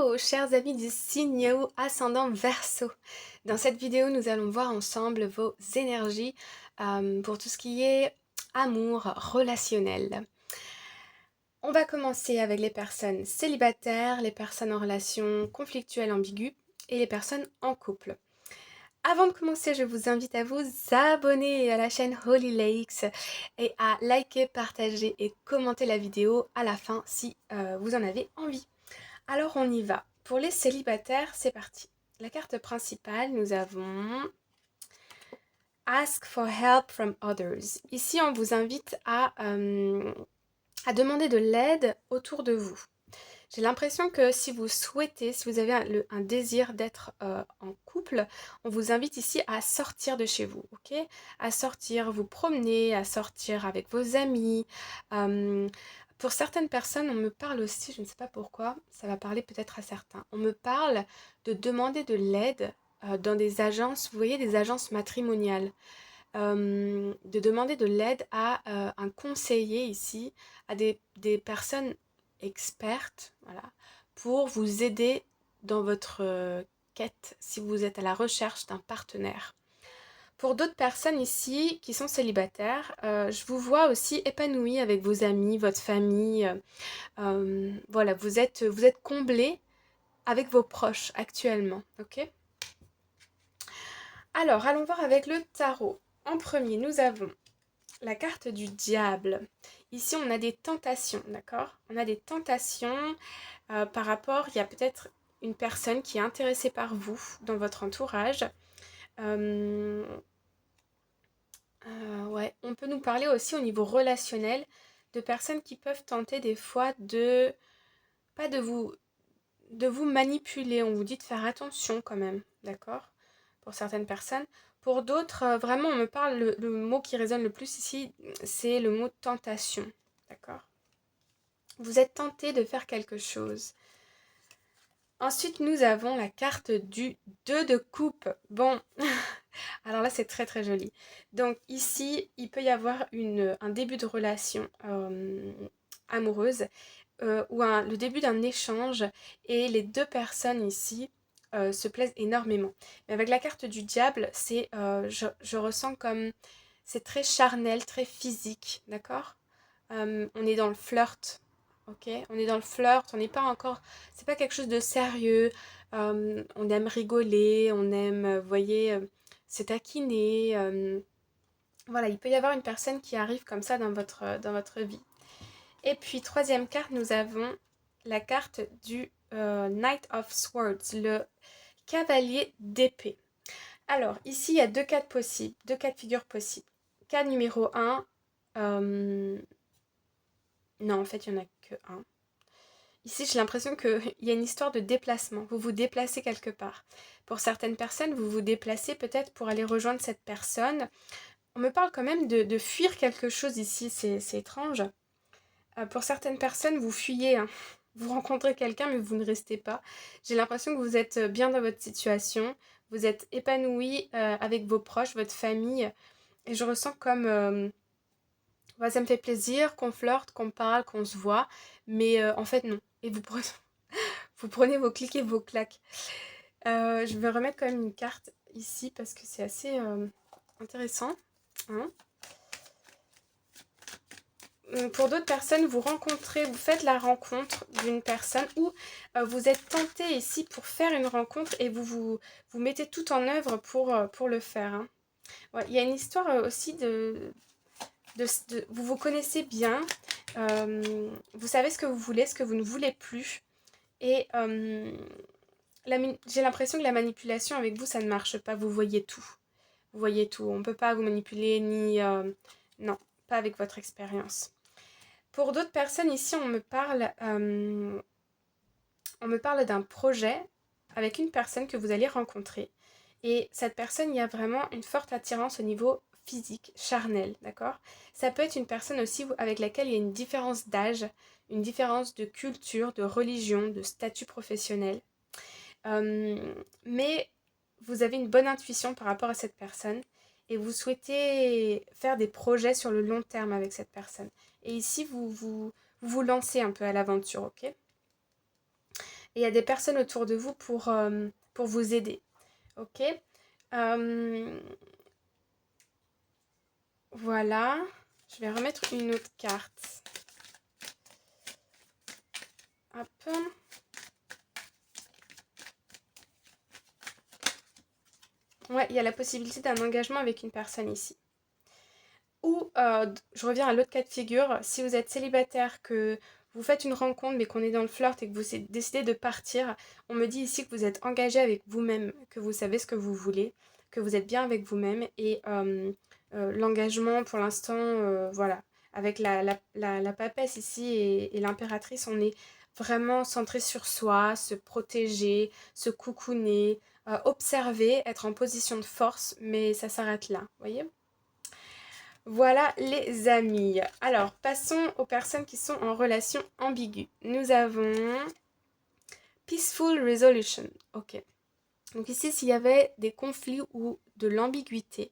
Hello, chers amis du signe ou ascendant Verseau. Dans cette vidéo, nous allons voir ensemble vos énergies pour tout ce qui est amour relationnel. On va commencer avec les personnes célibataires, les personnes en relation conflictuelle ambiguë et les personnes en couple. Avant de commencer, je vous invite à vous abonner à la chaîne Holy Lakes et à liker, partager et commenter la vidéo à la fin si vous en avez envie. Alors on y va. Pour les célibataires, c'est parti. La carte principale, nous avons Ask for help from others. Ici, on vous invite à demander de l'aide autour de vous. J'ai l'impression que si vous souhaitez, si vous avez un désir d'être en couple, on vous invite ici à sortir de chez vous, ok? À sortir, vous promener, à sortir avec vos amis. Euh, pour certaines personnes, on me parle aussi, je ne sais pas pourquoi, ça va parler peut-être à certains. On me parle de demander de l'aide dans des agences, vous voyez, des agences matrimoniales. De demander de l'aide à un conseiller ici, à des personnes expertes, voilà, pour vous aider dans votre quête si vous êtes à la recherche d'un partenaire. Pour d'autres personnes ici qui sont célibataires, je vous vois aussi épanouie avec vos amis, votre famille. Voilà, vous êtes comblés avec vos proches actuellement, ok? Alors, allons voir avec le tarot. En premier, nous avons la carte du diable. Ici, on a des tentations, d'accord? On a des tentations par rapport, il y a peut-être une personne qui est intéressée par vous dans votre entourage. Euh, ouais, on peut nous parler aussi au niveau relationnel de personnes qui peuvent tenter des fois pas de vous manipuler. On vous dit de faire attention quand même, d'accord? Pour certaines personnes. Pour d'autres, vraiment, on me parle, le mot qui résonne le plus ici, c'est le mot tentation, d'accord? Vous êtes tenté de faire quelque chose. Ensuite, nous avons la carte du 2 de coupe. Bon, alors là, c'est très très joli. Donc ici, il peut y avoir un début de relation amoureuse ou le début d'un échange et les deux personnes ici se plaisent énormément. Mais avec la carte du diable, je ressens comme c'est très charnel, très physique, d'accord? On est dans le flirt, ok? On est dans le flirt, on n'est pas encore, c'est pas quelque chose de sérieux. On aime rigoler, on aime, vous voyez, se taquiner. Voilà, il peut y avoir une personne qui arrive comme ça dans votre vie. Et puis, troisième carte, nous avons la carte du Knight of Swords, le cavalier d'épée. Alors, ici, il y a deux cas possibles, deux cas de figure possibles. Cas numéro un, non, en fait, il n'y en a que un. Ici, j'ai l'impression qu'il y a une histoire de déplacement. Vous vous déplacez quelque part. Pour certaines personnes, vous vous déplacez peut-être pour aller rejoindre cette personne. On me parle quand même de fuir quelque chose ici, c'est étrange. Pour certaines personnes, vous fuyez, hein. Vous rencontrez quelqu'un, mais vous ne restez pas. J'ai l'impression que vous êtes bien dans votre situation. Vous êtes épanoui avec vos proches, votre famille. Et je ressens comme bah, ça me fait plaisir qu'on flirte, qu'on parle, qu'on se voit, mais en fait non. Et vous prenez vos clics et vos claques. Je vais remettre quand même une carte ici parce que c'est assez intéressant, hein. Pour d'autres personnes, vous faites la rencontre d'une personne ou vous êtes tenté ici pour faire une rencontre et vous mettez tout en œuvre pour le faire, hein. Ouais, il y a une histoire aussi vous vous connaissez bien, vous savez ce que vous voulez, ce que vous ne voulez plus. Et j'ai l'impression que la manipulation avec vous, ça ne marche pas. Vous voyez tout. Vous voyez tout. On ne peut pas vous manipuler ni... non, pas avec votre expérience. Pour d'autres personnes, ici, on me parle d'un projet avec une personne que vous allez rencontrer. Et cette personne, il y a vraiment une forte attirance au niveau physique, charnel, d'accord? Ça peut être une personne aussi avec laquelle il y a une différence d'âge, une différence de culture, de religion, de statut professionnel. Mais vous avez une bonne intuition par rapport à cette personne et vous souhaitez faire des projets sur le long terme avec cette personne. Et ici, vous lancez un peu à l'aventure, ok? Et il y a des personnes autour de vous pour vous aider. Ok. Euh, voilà. Je vais remettre une autre carte. Hop. Ouais, il y a la possibilité d'un engagement avec une personne ici. Ou, je reviens à l'autre cas de figure, si vous êtes célibataire, que vous faites une rencontre mais qu'on est dans le flirt et que vous décidez de partir, on me dit ici que vous êtes engagé avec vous-même, que vous savez ce que vous voulez, que vous êtes bien avec vous-même et l'engagement pour l'instant, voilà, avec la papesse ici et l'impératrice, on est vraiment centré sur soi, se protéger, se coucouner, observer, être en position de force, mais ça s'arrête là, voyez? Voilà les amis. Alors, passons aux personnes qui sont en relation ambiguë. Nous avons Peaceful Resolution. Ok. Donc ici, s'il y avait des conflits ou de l'ambiguïté,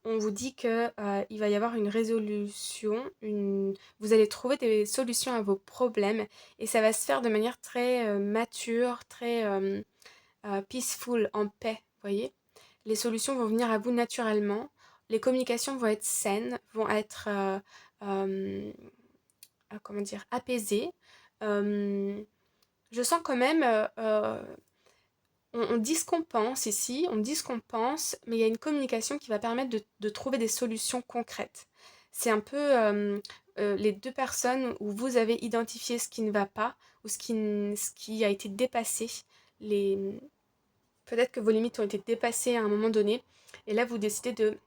on vous dit que il va y avoir une résolution, vous allez trouver des solutions à vos problèmes et ça va se faire de manière très mature, très peaceful, en paix, voyez. Les solutions vont venir à vous naturellement, les communications vont être saines, vont être euh, comment dire, apaisées. Euh, je sens quand même, on dit ce qu'on pense ici, on dit ce qu'on pense, mais il y a une communication qui va permettre de trouver des solutions concrètes. C'est un peu les deux personnes où vous avez identifié ce qui ne va pas ou ce qui a été dépassé. Les, peut-être que vos limites ont été dépassées à un moment donné, et là vous décidez de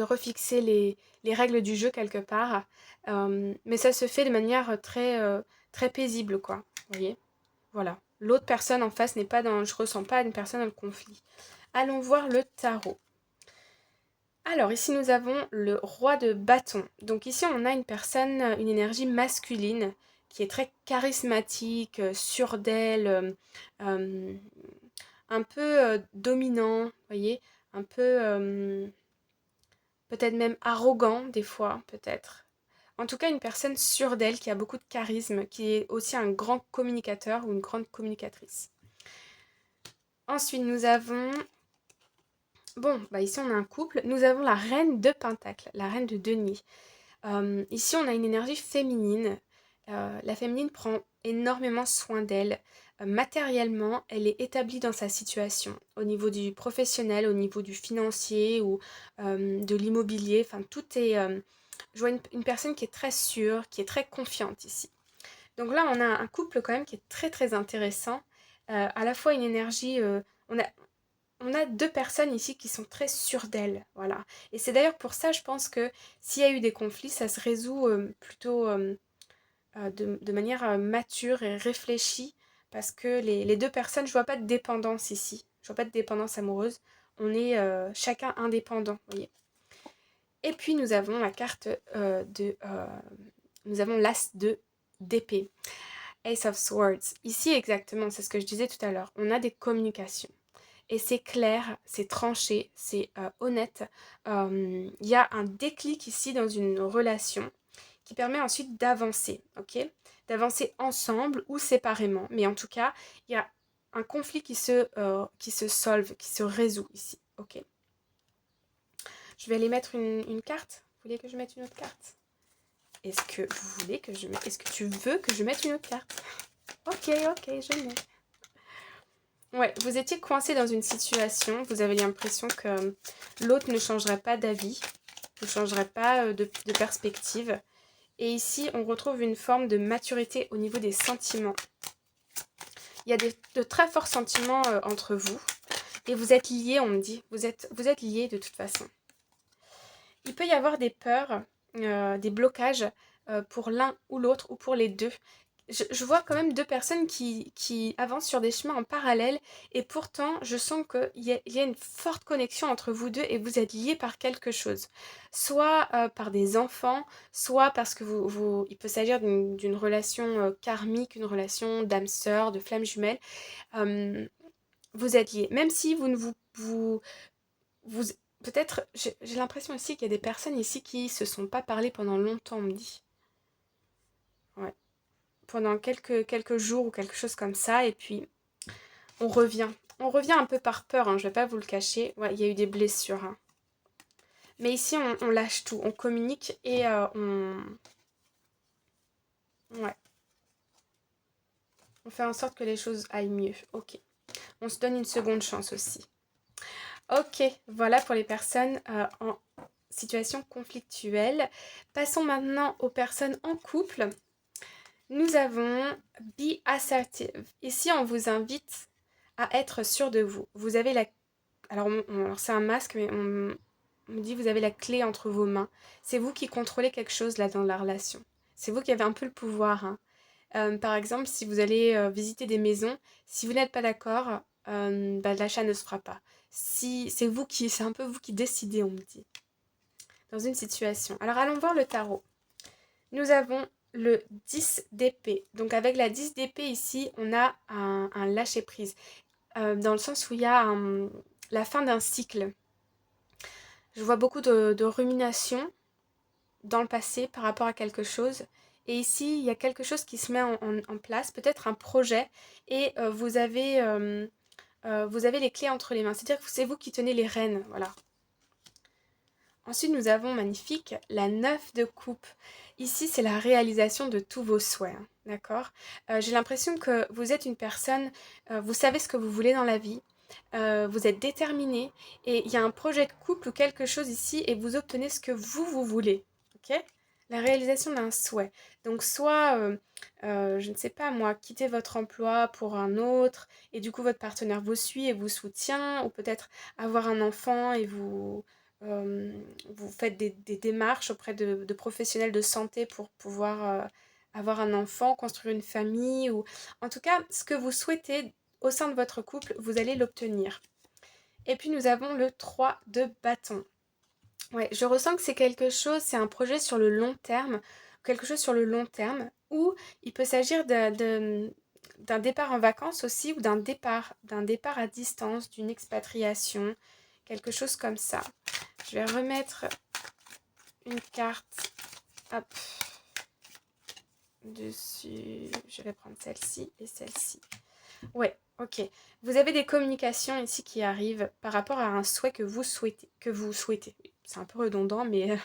refixer les règles du jeu quelque part, mais ça se fait de manière très paisible, quoi, vous voyez. Voilà. L'autre personne en face n'est pas dans... Je ressens pas une personne dans le conflit. Allons voir le tarot. Alors, ici, nous avons le roi de bâton. Donc ici, on a une personne, une énergie masculine qui est très charismatique, sûre d'elle, euh, un peu dominant, vous voyez, un peu peut-être même arrogant des fois, peut-être. En tout cas, une personne sûre d'elle qui a beaucoup de charisme, qui est aussi un grand communicateur ou une grande communicatrice. Ensuite, nous avons... Bon, bah ici on a un couple. Nous avons la reine de Pentacle, la reine de denier. Ici, on a une énergie féminine. La féminine prend énormément soin d'elle. Matériellement, elle est établie dans sa situation, au niveau du professionnel, au niveau du financier ou de l'immobilier. Enfin, tout est... je vois une personne qui est très sûre, qui est très confiante ici. Donc là, on a un couple quand même qui est très très intéressant. À la fois une énergie... on a deux personnes ici qui sont très sûres d'elles, voilà. Et c'est d'ailleurs pour ça, je pense que s'il y a eu des conflits, ça se résout plutôt de manière mature et réfléchie, parce que les deux personnes, je vois pas de dépendance ici, je vois pas de dépendance amoureuse, on est chacun indépendant, vous voyez. Et puis nous avons la carte nous avons l'as de d'épée, Ace of Swords. Ici exactement, c'est ce que je disais tout à l'heure, on a des communications. Et c'est clair, c'est tranché, c'est honnête. Il y a un déclic ici dans une relation qui permet ensuite d'avancer, ok? D'avancer ensemble ou séparément. Mais en tout cas, il y a un conflit qui se solve, qui se résout ici, ok? Je vais aller mettre une carte. Vous voulez que je mette une autre carte? Est-ce que vous voulez que je mette... Est-ce que tu veux que je mette une autre carte? Ok, je mets. Ouais, vous étiez coincé dans une situation, vous avez l'impression que l'autre ne changerait pas d'avis, ne changerait pas de perspective. Et ici, on retrouve une forme de maturité au niveau des sentiments. Il y a de très forts sentiments entre vous. Et vous êtes liés, on me dit. Vous êtes liés de toute façon. Il peut y avoir des peurs, des blocages pour l'un ou l'autre ou pour les deux. Je vois quand même deux personnes qui avancent sur des chemins en parallèle et pourtant je sens qu'il y a une forte connexion entre vous deux et vous êtes liés par quelque chose. Soit par des enfants, soit parce que il peut s'agir d'une relation karmique, une relation d'âme sœur, de flamme jumelle. Euh, vous êtes liés. Même si vous ne vous peut-être, j'ai l'impression aussi qu'il y a des personnes ici qui se sont pas parlé pendant longtemps, on me dit. Ouais. pendant quelques jours ou quelque chose comme ça, et puis on revient. On revient un peu par peur, hein, je vais pas vous le cacher. Ouais, il y a eu des blessures, hein. Mais ici, on lâche tout, on communique et ouais, on fait en sorte que les choses aillent mieux. Ok. On se donne une seconde chance aussi. Ok, voilà pour les personnes en situation conflictuelle. Passons maintenant aux personnes en couple. Nous avons Be Assertive. Ici, on vous invite à être sûr de vous. Vous avez la... Alors c'est un masque, mais on me dit vous avez la clé entre vos mains. C'est vous qui contrôlez quelque chose là dans la relation. C'est vous qui avez un peu le pouvoir, hein. Par exemple, si vous allez visiter des maisons, si vous n'êtes pas d'accord, l'achat ne se fera pas. Si c'est vous qui, c'est un peu vous qui décidez, on me dit, dans une situation. Alors allons voir le tarot. Nous avons le 10 d'épée. Donc avec la 10 d'épée ici, on a un lâcher-prise. Dans le sens où il y a la fin d'un cycle. Je vois beaucoup de rumination dans le passé par rapport à quelque chose. Et ici, il y a quelque chose qui se met en place, peut-être un projet, et vous avez les clés entre les mains. C'est-à-dire que c'est vous qui tenez les rênes, voilà. Ensuite, nous avons, magnifique, la 9 de coupe. Ici, c'est la réalisation de tous vos souhaits, hein, d'accord. J'ai l'impression que vous êtes une personne, vous savez ce que vous voulez dans la vie, vous êtes déterminé, et il y a un projet de couple ou quelque chose ici, et vous obtenez ce que vous voulez, ok. La réalisation d'un souhait. Donc, soit, je ne sais pas moi, quitter votre emploi pour un autre, et du coup, votre partenaire vous suit et vous soutient, ou peut-être avoir un enfant et euh, vous faites des démarches auprès de professionnels de santé pour pouvoir avoir un enfant, construire une famille, ou en tout cas, ce que vous souhaitez au sein de votre couple, vous allez l'obtenir. Et puis nous avons le 3 de bâton. Ouais, je ressens que c'est quelque chose, c'est un projet sur le long terme, quelque chose sur le long terme, ou il peut s'agir d'un départ en vacances aussi, ou d'un départ à distance, d'une expatriation, quelque chose comme ça. Je vais remettre une carte, hop, dessus. Je vais prendre celle-ci et celle-ci. Ouais, ok. Vous avez des communications ici qui arrivent par rapport à un souhait que vous souhaitez. C'est un peu redondant, mais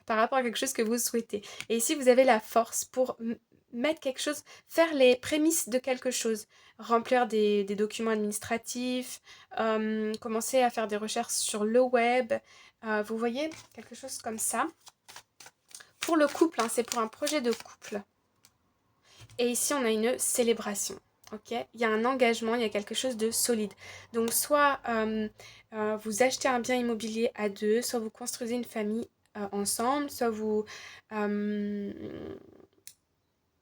par rapport à quelque chose que vous souhaitez. Et ici, vous avez la force pour mettre quelque chose, faire les prémices de quelque chose, remplir des documents administratifs, commencer à faire des recherches sur le web. Vous voyez, quelque chose comme ça. Pour le couple, hein, c'est pour un projet de couple. Et ici, on a une célébration. Ok, il y a un engagement, il y a quelque chose de solide. Donc, soit vous achetez un bien immobilier à deux, soit vous construisez une famille ensemble, soit euh,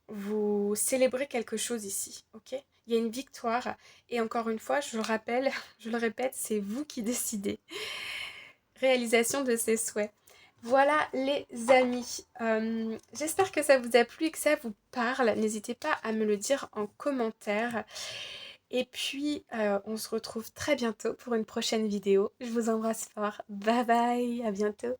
vous célébrez quelque chose ici. Ok, il y a une victoire. Et encore une fois, je le rappelle, je le répète, c'est vous qui décidez. Réalisation de ses souhaits. Voilà les amis, j'espère que ça vous a plu et que ça vous parle. N'hésitez pas à me le dire en commentaire. Et puis, on se retrouve très bientôt pour une prochaine vidéo. Je vous embrasse fort. Bye bye, à bientôt.